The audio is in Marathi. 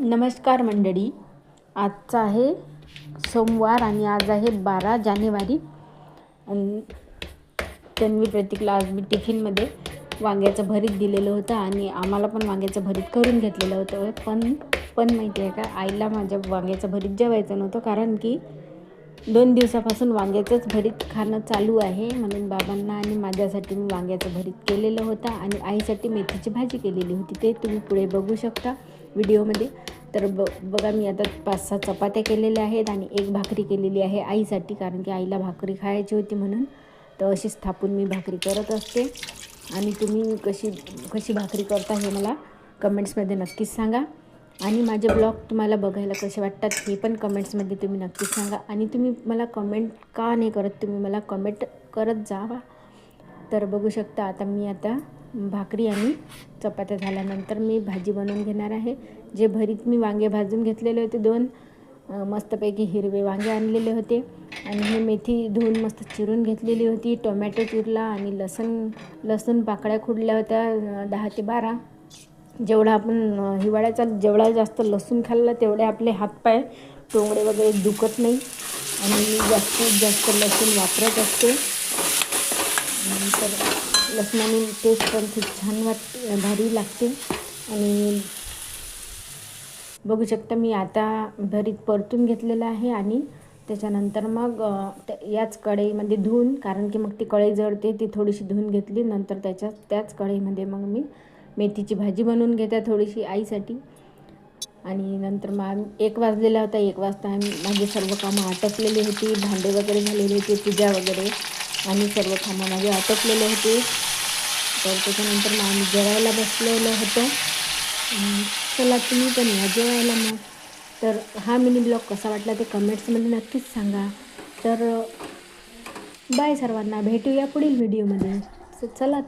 नमस्कार मंडळी, आजचा आहे सोमवार आणि आज आहे 12 जानेवारी. तन्वी प्रतीकला आज मी टिफिनमध्ये वांग्याचं भरीत दिलेलं होतं आणि आम्हाला पण वांग्याचं भरीत करून घेतलेलं होतं. पण माहिती आहे का, आईला माझ्या वांग्याचं भरीत जेवायचं नव्हतं, कारण की 2 दिवसापासून वांग्याचंच भरीत खाणं चालू आहे. म्हणून बाबांना आणि माझ्यासाठी मी वांग्याचं भरीत केलेलं होतं आणि आईसाठी मेथीची भाजी केलेली होती. ते तुम्ही पुढे बघू शकता व्हिडिओमध्ये. तर बघा, मी आता 5-6 चपात्या केलेल्या आहेत आणि एक भाकरी केलेली आहे आईसाठी, कारण की आईला भाकरी खायची होती म्हणून. तर अशीच थापून मी भाकरी करत असते. आणि तुम्ही कशी भाकरी करता हे मला कमेंट्समध्ये नक्कीच सांगा. आणि माझे ब्लॉग तुम्हाला बघायला कसे वाटतात हे पण कमेंट्समध्ये तुम्ही नक्कीच सांगा. आणि तुम्ही मला कमेंट का नाही करत, तुम्ही मला कमेंट करत जावा. तर बघू शकता, आता भाकरी आणि चपात्या झाल्यानंतर मी भाजी बनवून घेणार आहे. जे भरीत मी वांगे भाजून घेतलेले होते, 2 मस्तपैकी हिरवे वांगे आणलेले होते आणि हे मेथी धुवून मस्त चिरून घेतलेली होती. टोमॅटो चिरला आणि लसूण पाकळ्या खुडल्या होत्या 10 ते 12. जेवढा आपण हिवाळ्याचा जेवढा जास्त लसूण खाल्ला तेवढे आपले हातपाय टोंगडे वगैरे दुखत नाही. आणि मी जास्तीत जास्त लसूण वापरत असते. तर लसणाने टेस्ट पण खूप छान भारी लागते. आणि बघू शकता, मी आता भरीत परतून घेतलेलं आहे आणि त्याच्यानंतर मग याच कढईमध्ये धुवून, कारण की मग ती कढई जळते, ती थोडीशी धुवून घेतली. नंतर त्याच कढईमध्ये मग मी मेथीची भाजी बनवून घेते थोडीशी आईसाठी. आणि नंतर मग 1 वाजलेला होता. 1 वाजता माझे सर्व कामं आटपलेली होती, भांडे वगैरे झालेले होते, पूजा वगैरे आणि सर्व कामं माझे आटपलेले होते. तर त्याच्यानंतर मग आम्ही जेवायला बसलेलं होतं. चला तुम्ही पण या जेवायला मग. तर हा मिनी ब्लॉग कसा वाटला ते कमेंट्समध्ये नक्कीच सांगा. तर बाय सर्वांना, भेटूया पुढील व्हिडिओमध्ये. चला.